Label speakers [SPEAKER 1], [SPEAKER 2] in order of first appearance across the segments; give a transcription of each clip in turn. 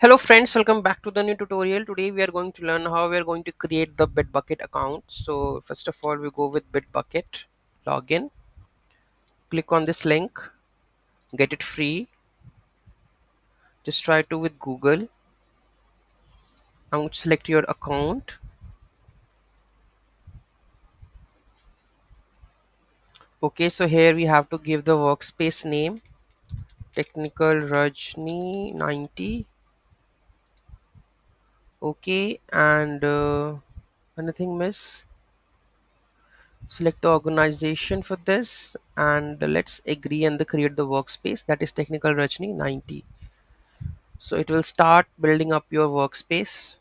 [SPEAKER 1] Hello friends, welcome back to the new tutorial. Today we are going to learn how we are going to create the Bitbucket account. So first of all, we go with Bitbucket, login, click on this link, get it free. Just try to with Google and select your account. Okay, so here we have to give the workspace name, technical Rajni 90. Okay, and anything miss? Select the organization for this and let's agree and create the workspace that is technical Rajni 90. So it will start building up your workspace.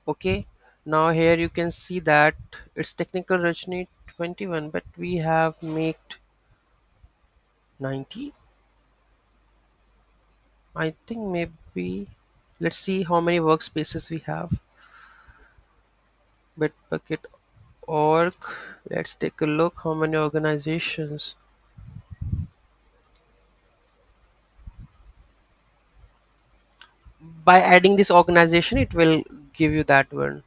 [SPEAKER 1] Okay, now here you can see that it's technical Rajni 21, but we have made 90. I think maybe let's see how many workspaces we have. Bitbucket org. Let's take a look how many organizations. By adding this organization, it will give you that one.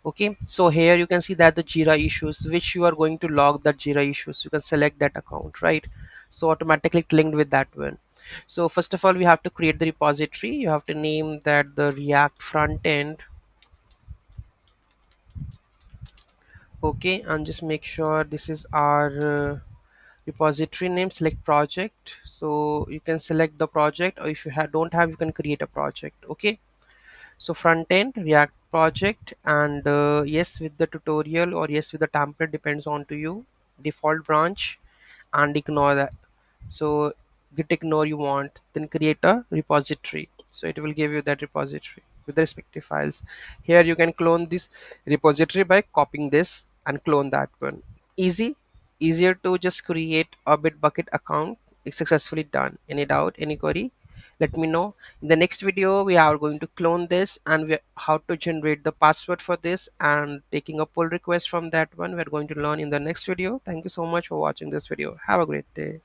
[SPEAKER 1] Okay, so here you can see that the Jira issues which you are going to log, that Jira issues, you can select that account, right? So automatically linked with that one. So first of all, we have to create the repository. You have to name that the React front end. Okay, and just make sure this is our repository name. Select project, so you can select the project, or if you don't have, you can create a project. Okay, so front end React project, and yes with the tutorial or yes with the template, depends on to you. Default branch, and ignore that. So git ignore you want, then create a repository, so it will give you that repository with the respective files. Here you can clone this repository by copying this and clone that one. Easy, easier to just create a Bitbucket account. It's successfully done. Any doubt, any query, let me know. In the next video we are going to clone this, and how to generate the password for this and taking a pull request from that one we're going to learn in the next video. Thank you so much for watching this video. Have a great day.